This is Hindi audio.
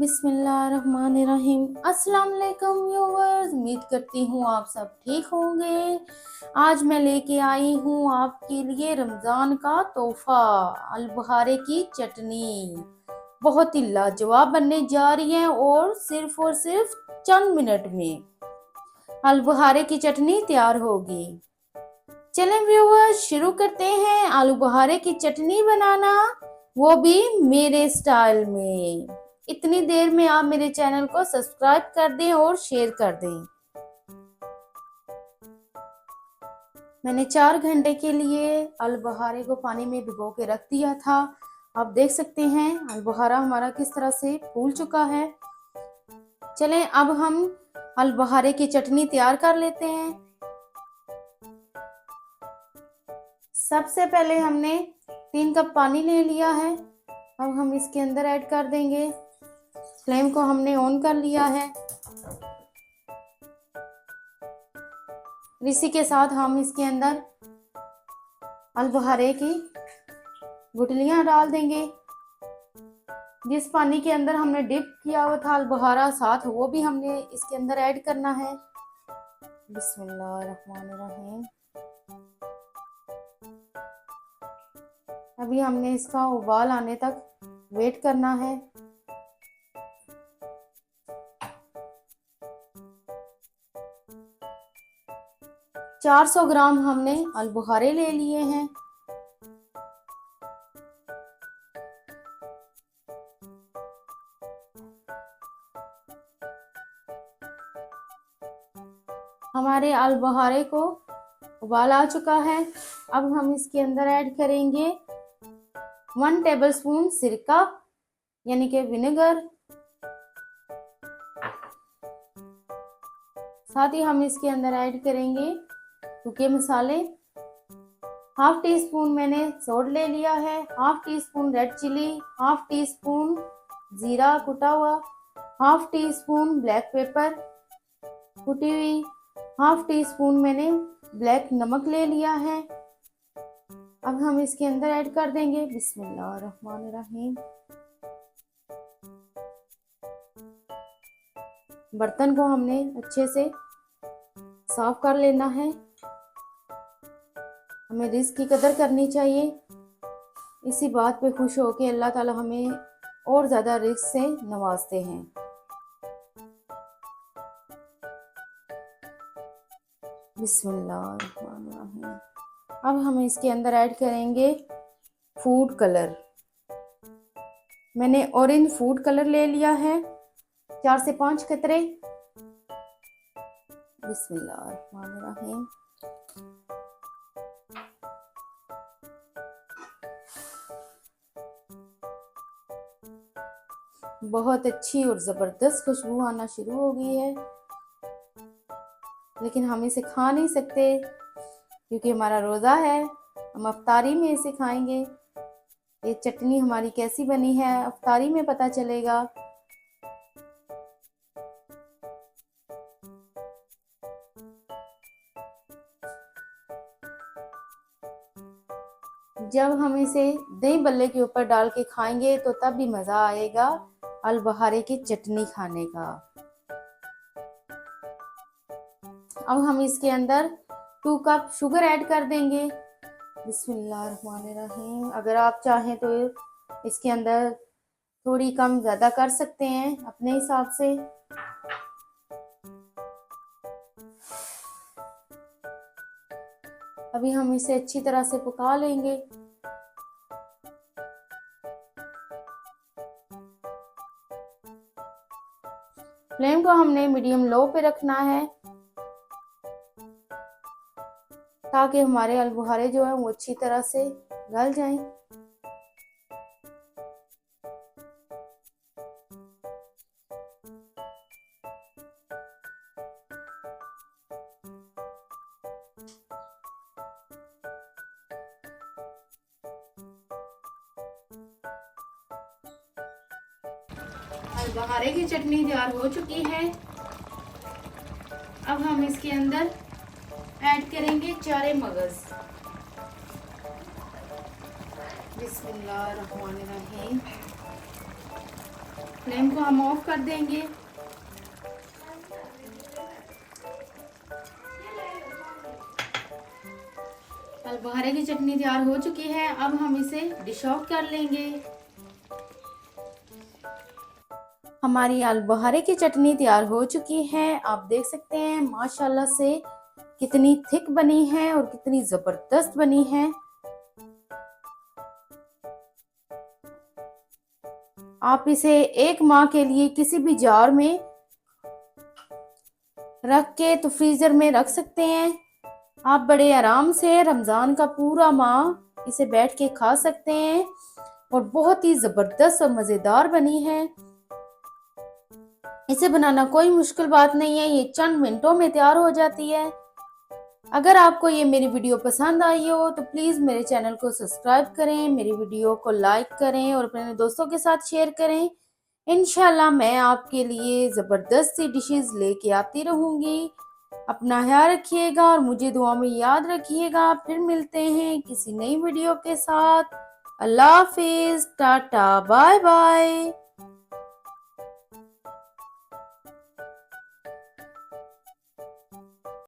बिस्मिल्लाहिर्रहमानिर्रहीम। अस्सलाम वालेकुम व्यूअर्स, उम्मीद करती हूँ आप सब ठीक होंगे। आज मैं लेके आई हूँ आपके लिए रमज़ान का तोहफा, अलबहारे की चटनी। बहुत ही लाजवाब बनने जा रही है और सिर्फ चंद मिनट में अलबहारे की चटनी तैयार होगी। चलें व्यूअर्स, शुरू करते हैं आलू बुखारे की चटनी बनाना, वो भी मेरे स्टाइल में। इतनी देर में आप मेरे चैनल को सब्सक्राइब कर दें और शेयर कर दें। मैंने 4 घंटे के लिए आलू बुखारे को पानी में भिगो के रख दिया था। आप देख सकते हैं आलू बुखारा हमारा किस तरह से फूल चुका है। चलें अब हम आलू बुखारे की चटनी तैयार कर लेते हैं। सबसे पहले हमने 3 कप पानी ले लिया है। अब हम इसके अंदर ऐड कर देंगे। फ्लेम को हमने ऑन कर लिया है। इसी के साथ हम इसके अंदर अलबहारे की गुठलियां डाल देंगे। जिस पानी के अंदर हमने डिप किया हुआ था अलबहारा, साथ वो भी हमने इसके अंदर ऐड करना है। बिस्मिल्लाहिर्रहमानिर्रहीम। अभी हमने इसका उबाल आने तक वेट करना है। चार 400 ग्राम हमने अलबुखारे ले लिए हैं। हमारे अलबुखारे को उबाल आ चुका है। अब हम इसके अंदर ऐड करेंगे 1 टेबलस्पून सिरका यानी कि विनेगर। साथ ही हम इसके अंदर ऐड करेंगे सूखे मसाले। हाफ टी स्पून मैंने सोड ले लिया है, half teaspoon red chilli, half teaspoon जीरा कुटा हुआ, half teaspoon black pepper कुटी हुई, हाफ टी स्पून मैंने ब्लैक नमक ले लिया है। अब हम इसके अंदर ऐड कर देंगे। बिस्मिल्लाहिर्रहमानिर्रहीम। बर्तन को हमने अच्छे से साफ कर लेना है। हमें रिस्क की कदर करनी चाहिए। इसी बात पे खुश हो के अल्लाह ताला हमें और ज़्यादा रिस्क से नवाजते हैं। बिस्मिल्लाहिर्रहमानिर्रहीम। अब हम इसके अंदर ऐड करेंगे फूड कलर। मैंने ऑरेंज फूड कलर ले लिया है, 4 से 5 कतरे। बिस्मिल्लाहिर्रहमानिर्रहीम। बहुत अच्छी और ज़बरदस्त खुशबू आना शुरू हो गई है, लेकिन हम इसे खा नहीं सकते क्योंकि हमारा रोज़ा है। हम अफ्तारी में इसे खाएंगे। ये चटनी हमारी कैसी बनी है अफ्तारी में पता चलेगा। जब हम इसे दही बल्ले के ऊपर डाल के खाएंगे तो तब भी मज़ा आएगा अलबहारे की चटनी खाने का। अब हम इसके अंदर 2 कप शुगर ऐड कर देंगे। बिस्मिल्लाहिर्रहमानिर्रहीम। अगर आप चाहें तो इसके अंदर थोड़ी कम ज़्यादा कर सकते हैं अपने हिसाब से। अभी हम इसे अच्छी तरह से पका लेंगे। फ्लेम को हमने मीडियम लो पे रखना है ताकि हमारे अलबुखारे जो है वो अच्छी तरह से गल जाएं। अलबहारे की चटनी तैयार हो चुकी है। अब हम इसके अंदर ऐड करेंगे चारे मगज। बिस्मिल्लाहिर्रहमानिर्रहीम। फ्लेम को हम ऑफ कर देंगे। अलबहारे की चटनी तैयार हो चुकी है। अब हम इसे डिश आउट कर लेंगे। हमारी अलबहारे की चटनी तैयार हो चुकी है। आप देख सकते हैं माशाल्लाह से कितनी थिक बनी है और कितनी जबरदस्त बनी है। आप इसे एक माह के लिए किसी भी जार में रख के तो फ्रीजर में रख सकते हैं। आप बड़े आराम से रमजान का पूरा माह इसे बैठ के खा सकते हैं और बहुत ही जबरदस्त और मजेदार बनी है। इसे बनाना कोई मुश्किल बात नहीं है, ये चंद मिनटों में तैयार हो जाती है। अगर आपको ये मेरी वीडियो पसंद आई हो तो प्लीज मेरे चैनल को सब्सक्राइब करें, मेरी वीडियो को लाइक करें और अपने दोस्तों के साथ शेयर करें। इंशाल्लाह मैं आपके लिए जबरदस्त सी डिशेस लेके आती रहूंगी। अपना ख्याल रखिएगा और मुझे दुआ में याद रखिएगा। फिर मिलते हैं किसी नई वीडियो के साथ। अल्लाह हाफिज, टाटा, बाय बाय।